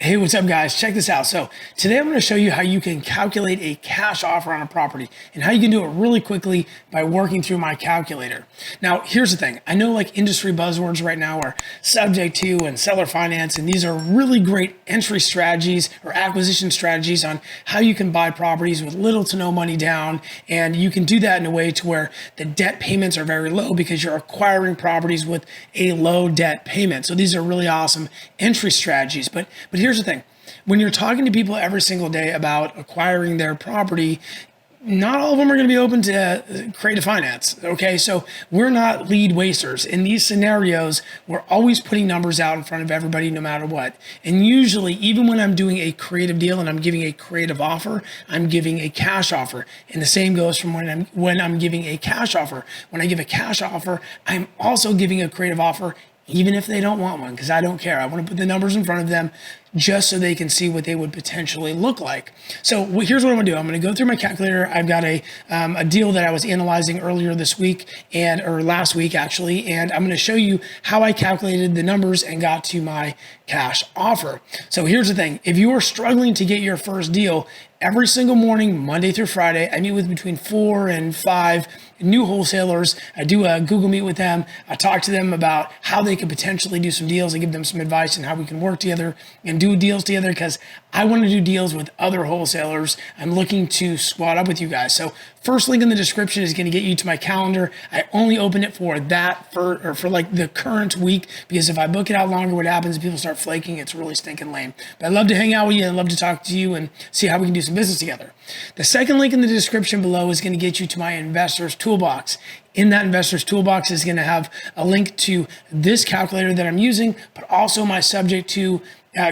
Hey, what's up guys? Check this out. So today I'm going to show you how you can calculate a cash offer on a property and how you can do it really quickly by working through my calculator. Now, here's the thing. I know like industry buzzwords right now are subject to and seller finance, and these are really great entry strategies or acquisition strategies on how you can buy properties with little to no money down. And you can do that in a way to where the debt payments are very low because you're acquiring properties with a low debt payment. So these are really awesome entry strategies. But here's the thing. When you're talking to people every single day about acquiring their property, not all of them are going to be open to creative finance. Okay, so we're not lead wasters. In these scenarios, we're always putting numbers out in front of everybody no matter what. And usually, even when I'm doing a creative deal and I'm giving a creative offer, I'm giving a cash offer. And the same goes from when I'm giving a cash offer. When I give a cash offer, I'm also giving a creative offer, even if they don't want one, because I don't care. I want to put the numbers in front of them just so they can see what they would potentially look like. So here's what I'm gonna do. I'm gonna go through my calculator. I've got a deal that I was analyzing earlier this week or last week actually, and I'm gonna show you how I calculated the numbers and got to my cash offer. So here's the thing. If you are struggling to get your first deal, every single morning, Monday through Friday, I meet with between 4 and 5 new wholesalers. I do a Google Meet with them. I talk to them about how they could potentially do some deals. I give them some advice on how we can work together and do deals together, because I want to do deals with other wholesalers. I'm looking to squat up with you guys. So first link in the description is going to get you to my calendar. I only open it for like the current week, because if I book it out longer, what happens is people start flaking. It's really stinking lame. But I'd love to hang out with you and love to talk to you and see how we can do some business together. The second link in the description below is going to get you to my Investors Toolbox. In that Investors Toolbox is going to have a link to this calculator that I'm using, but also my subject to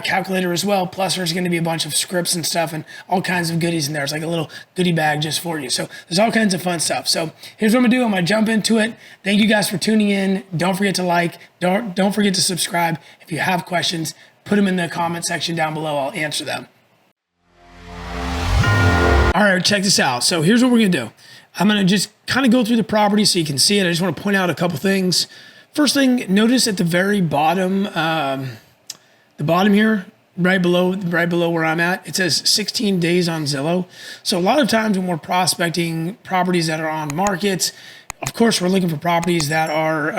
calculator as well. Plus there's going to be a bunch of scripts and stuff and all kinds of goodies in there. It's like a little goodie bag just for you. So there's all kinds of fun stuff. So here's what I'm gonna do. I'm gonna jump into it. Thank you guys for tuning in. Don't forget to like, don't forget to subscribe. If you have questions, put them in the comment section down below. I'll answer them. All right, check this out. So here's what we're gonna do. I'm gonna just kind of go through the property so you can see it. I just want to point out a couple things. First thing, notice at the very bottom, the bottom here, right below where I'm at, it says 16 days on Zillow. So a lot of times when we're prospecting properties that are on markets, of course, we're looking for properties that are,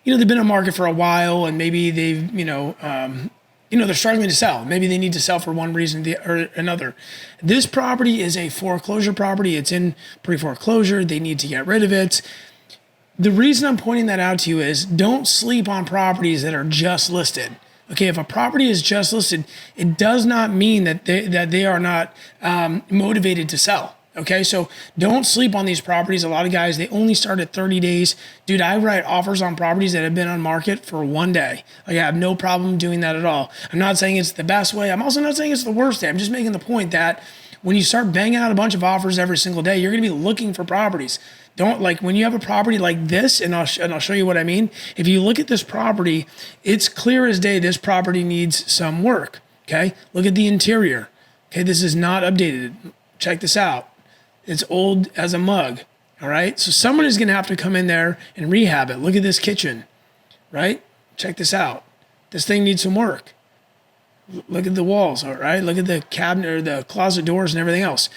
they've been on market for a while, and maybe they've, they're struggling to sell. Maybe they need to sell for one reason or another. This property is a foreclosure property. It's in pre-foreclosure. They need to get rid of it. The reason I'm pointing that out to you is don't sleep on properties that are just listed. Okay, if a property is just listed, it does not mean that they are not motivated to sell. Okay, so don't sleep on these properties. A lot of guys, they only start at 30 days. Dude, I write offers on properties that have been on market for 1 day. Like, I have no problem doing that at all. I'm not saying it's the best way. I'm also not saying it's the worst way. I'm just making the point that when you start banging out a bunch of offers every single day, you're going to be looking for properties. Don't, like, when you have a property like this, and I'll show you what I mean. If you look at this property, it's clear as day this property needs some work. Okay, look at the interior. Okay, this is not updated. Check this out. It's old as a mug. All right, so someone is going to have to come in there and rehab it. Look at this kitchen, right? Check this out. This thing needs some work. Look at the walls, all right? Look at the cabinet or the closet doors and everything else.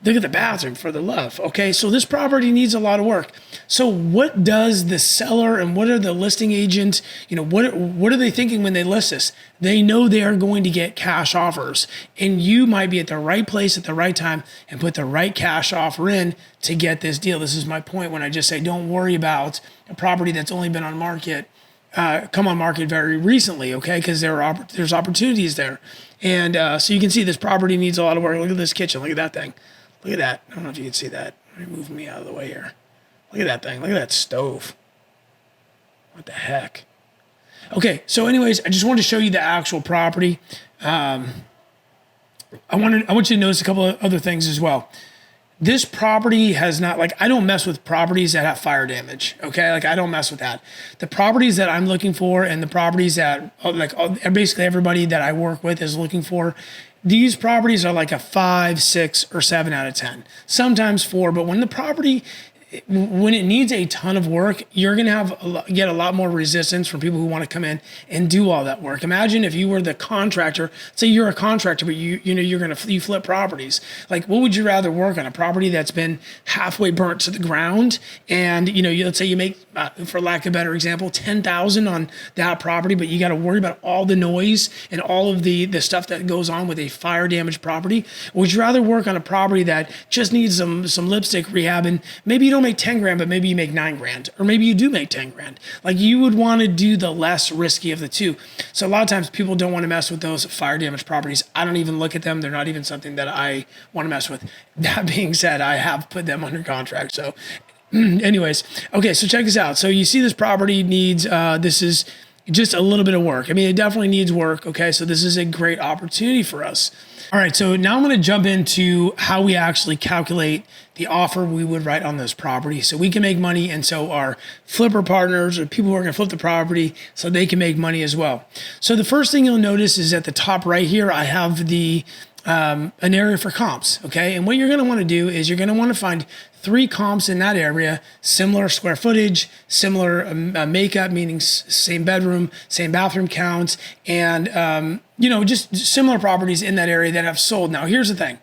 Look at the bathroom, for the love. Okay, so this property needs a lot of work. So what does the seller and what are the listing agents, what are they thinking when they list this? They know they are going to get cash offers, and you might be at the right place at the right time and put the right cash offer in to get this deal. This is my point when I just say don't worry about a property that's only been on market, come on market very recently, okay? Because there's opportunities there. And so you can see this property needs a lot of work. Look at this kitchen. Look at that thing. Look at that. I don't know if you can see that. Let me move me out of the way here. Look at that thing. Look at that stove. What the heck? Okay, so anyways, I just wanted to show you the actual property. I want you to notice a couple of other things as well. This property has not, I don't mess with properties that have fire damage, okay? I don't mess with that. The properties that I'm looking for and the properties that, basically everybody that I work with is looking for, these properties are like a 5, 6, or 7 out of 10. Sometimes 4, but when the property when it needs a ton of work, you're going to get a lot more resistance from people who want to come in and do all that work. Imagine if you were the contractor. Say you're a contractor, but you flip properties. Like, what would you rather work on? A property that's been halfway burnt to the ground, and let's say you make, for lack of a better example, $10,000 on that property, but you got to worry about all the noise and all of the stuff that goes on with a fire damaged property. Or would you rather work on a property that just needs some lipstick rehab, and maybe you don't make 10 grand, but maybe you make 9 grand, or maybe you do make 10 grand. Like, you would want to do the less risky of the two. So a lot of times people don't want to mess with those fire damaged properties. I don't even look at them. They're not even something that I want to mess with. That being said, I have put them under contract. So anyways, okay, so check this out. So you see this property needs, this is just a little bit of work. I mean, it definitely needs work. Okay, so this is a great opportunity for us. All right, so now I'm going to jump into how we actually calculate the offer we would write on this property so we can make money, and so our flipper partners or people who are going to flip the property so they can make money as well. So the first thing you'll notice is at the top right here, I have the an area for comps, okay? And what you're going to want to do is you're going to want to find 3 comps in that area, similar square footage, similar makeup, meaning same bedroom, same bathroom counts, and just similar properties in that area that have sold. Now, here's the thing.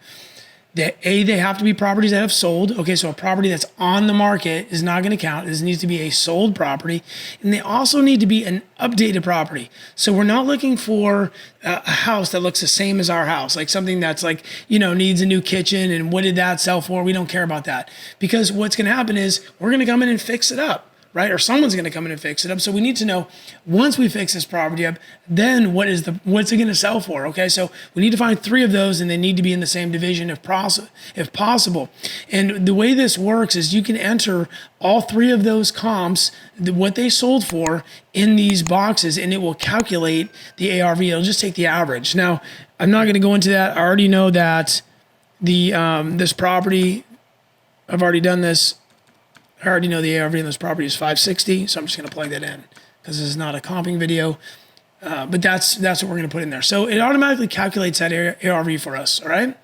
They have to be properties that have sold. Okay, so a property that's on the market is not going to count. This needs to be a sold property. And they also need to be an updated property. So we're not looking for a house that looks the same as our house, like something that's like, needs a new kitchen and what did that sell for? We don't care about that. Because what's going to happen is we're going to come in and fix it up. Right? Or someone's going to come in and fix it up. So we need to know, once we fix this property up, then what's it going to sell for? Okay, so we need to find 3 of those, and they need to be in the same division if possible. And the way this works is you can enter all 3 of those comps, what they sold for, in these boxes, and it will calculate the ARV. It'll just take the average. Now, I'm not going to go into that. I already know that this property, I've already done this. I already know the ARV in this property is 560, so I'm just going to plug that in because this is not a comping video. But that's what we're going to put in there. So it automatically calculates that ARV for us. All right.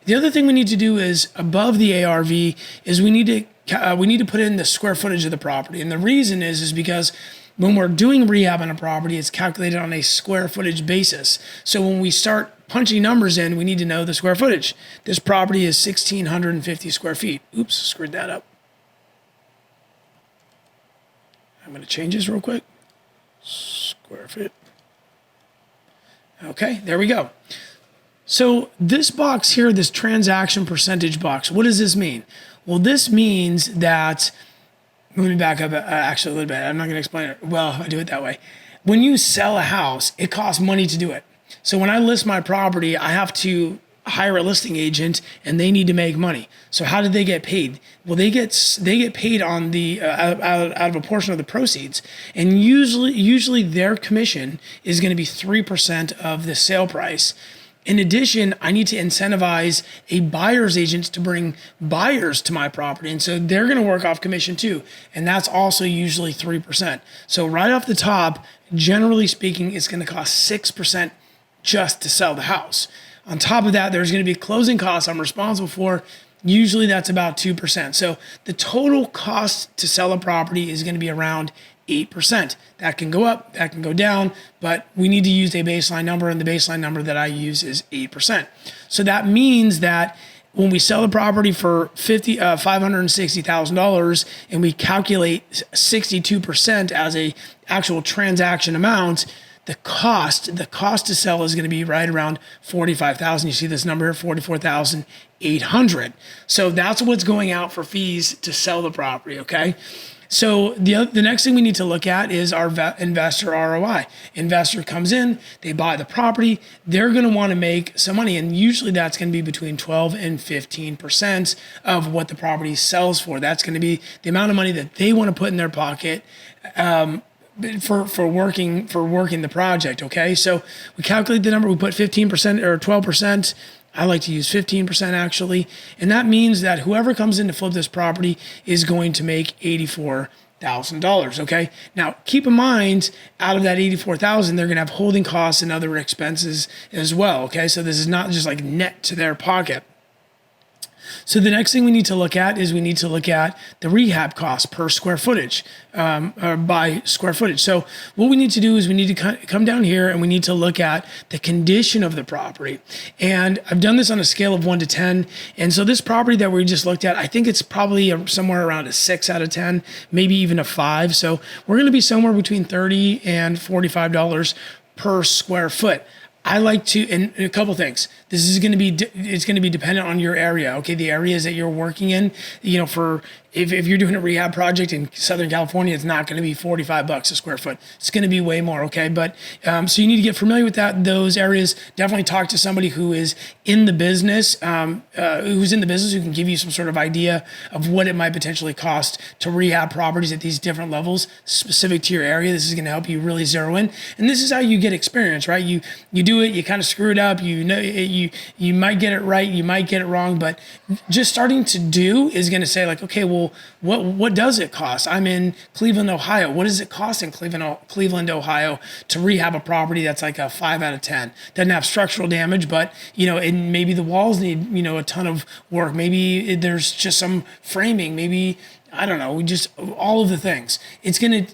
The other thing we need to do is above the ARV is we need to put in the square footage of the property, and the reason is because when we're doing rehab on a property, it's calculated on a square footage basis. So when we start punching numbers in, we need to know the square footage. This property is 1,650 square feet. Oops, screwed that up. I'm going to change this real quick. Square foot. Okay, there we go. So this box here, this transaction percentage box, what does this mean? Well, this means that, let me back up actually a little bit. I'm not going to explain it. Well, I do it that way. When you sell a house, it costs money to do it. So when I list my property, I have to hire a listing agent, and they need to make money. So how did they get paid? Well, they get paid on the out of a portion of the proceeds, and usually their commission is going to be 3% of the sale price. In addition, I need to incentivize a buyer's agent to bring buyers to my property, and so they're going to work off commission too, and that's also usually 3%. So right off the top, generally speaking, it's going to cost 6% just to sell the house. On top of that, there's going to be closing costs I'm responsible for. Usually that's about 2%. So the total cost to sell a property is going to be around 8%. That can go up, that can go down, but we need to use a baseline number, and the baseline number that I use is 8%. So that means that when we sell the property for $560,000 and we calculate 62% as a actual transaction amount, the cost to sell is going to be right around $45,000. You see this number here, $44,800. So that's what's going out for fees to sell the property. Okay. So the next thing we need to look at is our investor ROI. Investor comes in, they buy the property, they're going to want to make some money, and usually that's going to be between 12 and 15% of what the property sells for. That's going to be the amount of money that they want to put in their pocket. For working the project. Okay, so we calculate the number. We put 15% or 12%. I like to use 15% actually, and that means that whoever comes in to flip this property is going to make $84,000. Okay, now keep in mind, out of that $84,000, they're going to have holding costs and other expenses as well. Okay, so this is not just like net to their pocket. So the next thing we need to look at is we need to look at the rehab cost per square footage, or by square footage. So what we need to do is we need to come down here and we need to look at the condition of the property. And I've done this on a scale of 1 to 10. And so this property that we just looked at, I think it's probably somewhere around a 6 out of 10, maybe even a 5. So we're going to be somewhere between $30 and $45 per square foot. I like to, and a couple things. This is going to be, it's going to be dependent on your area. Okay, the areas that you're working in. For if you're doing a rehab project in Southern California, it's not going to be $45 a square foot. It's going to be way more. Okay, but so you need to get familiar with those areas. Definitely talk to somebody who is in the business, who can give you some sort of idea of what it might potentially cost to rehab properties at these different levels specific to your area. This is going to help you really zero in, and this is how you get experience, right? You do it, you kind of screw it up. You might get it right, you might get it wrong, but just starting to do is going to say like, okay, well, what does it cost? I'm in Cleveland, Ohio. What does it cost in Cleveland, Ohio to rehab a property that's like a 5 out of 10? Doesn't have structural damage, but maybe the walls need a ton of work. Maybe there's just some framing. Maybe I don't know, just all of the things. It's gonna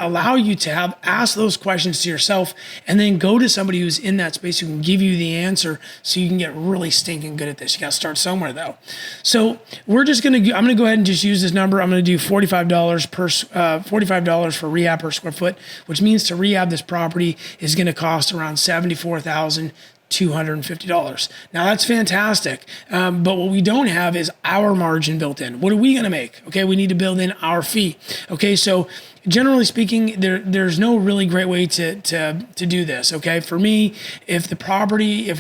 allow you to ask those questions to yourself and then go to somebody who's in that space who can give you the answer so you can get really stinking good at this. You gotta start somewhere though. So I'm gonna go ahead and just use this number. I'm gonna do $45 for rehab per square foot, which means to rehab this property is gonna cost around $74,250. Now that's fantastic, but what we don't have is our margin built in. What are we going to make? Okay, we need to build in our fee. Okay, so generally speaking, there's no really great way to do this. Okay, for me, if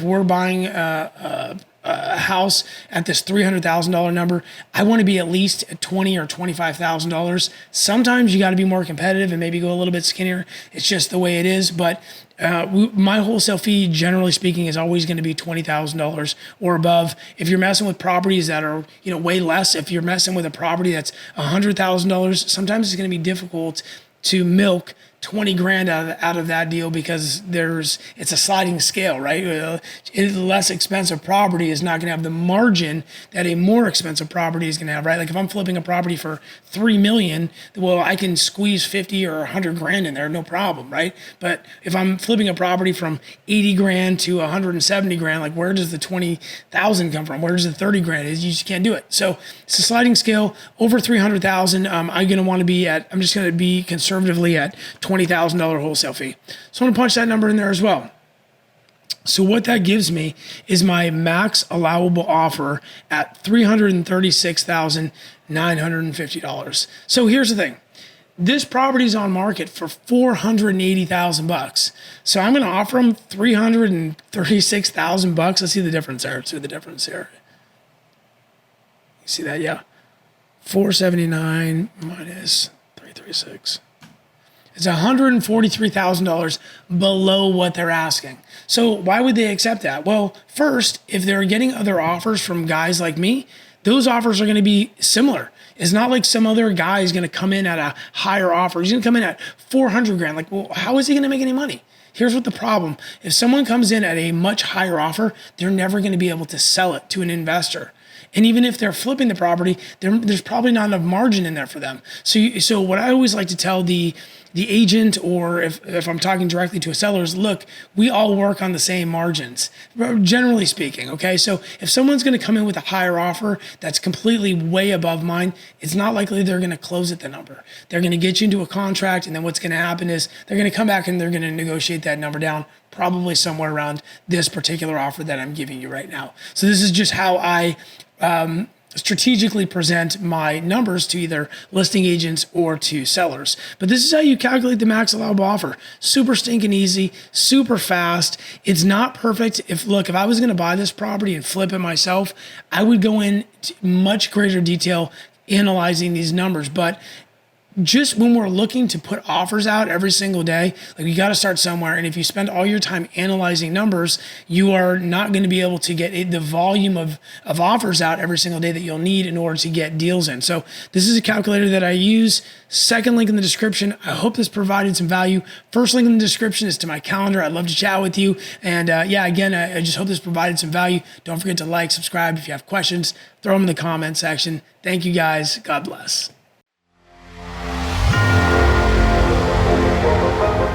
we're buying a house at this $300,000 number, I want to be at least at $20,000 or $25,000. Sometimes you got to be more competitive and maybe go a little bit skinnier. It's just the way it is. But my wholesale fee, generally speaking, is always going to be $20,000 or above. If you're messing with properties that are way less, if you're messing with a property that's $100,000, sometimes it's going to be difficult to milk 20 grand out of that deal because it's a sliding scale, right? A less expensive property is not going to have the margin that a more expensive property is going to have, right? Like if I'm flipping a property for $3 million, well, I can squeeze 50 or 100 grand in there, no problem, right? But if I'm flipping a property from 80 grand to 170 grand, like where does the 20,000 come from? Where does the 30 grand? You just can't do it. So it's a sliding scale. Over 300,000, I'm just going to be conservatively at $20,000 wholesale fee. So I'm going to punch that number in there as well. So what that gives me is my max allowable offer at $336,950. So here's the thing. This property is on market for $480,000. So I'm going to offer them $336,000. Let's see the difference there. You see that? Yeah. 479 minus 336. It's $143,000 below what they're asking. So why would they accept that? Well, first, if they're getting other offers from guys like me, those offers are going to be similar. It's not like some other guy is going to come in at a higher offer. He's going to come in at 400 grand. Like, well, how is he going to make any money? Here's what the problem. If someone comes in at a much higher offer, they're never going to be able to sell it to an investor. And even if they're flipping the property, there's probably not enough margin in there for them. So what I always like to tell the agent, or if I'm talking directly to a seller, is look, we all work on the same margins, generally speaking. Okay, so if someone's going to come in with a higher offer that's completely way above mine, it's not likely they're going to close at the number. They're going to get you into a contract, and then what's going to happen is they're going to come back and they're going to negotiate that number down, probably somewhere around this particular offer that I'm giving you right now. So this is just how I strategically present my numbers to either listing agents or to sellers. But this is how you calculate the max allowable offer. Super stinking easy, super fast. It's not perfect. If I was going to buy this property and flip it myself, I would go in much greater detail analyzing these numbers. But just when we're looking to put offers out every single day, like you got to start somewhere. And if you spend all your time analyzing numbers, you are not going to be able to get the volume of offers out every single day that you'll need in order to get deals in. So this is a calculator that I use. Second link in the description. I hope this provided some value. First link in the description is to my calendar. I'd love to chat with you. And yeah, again, I just hope this provided some value. Don't forget to like, subscribe. If you have questions, throw them in the comment section. Thank you guys. God bless.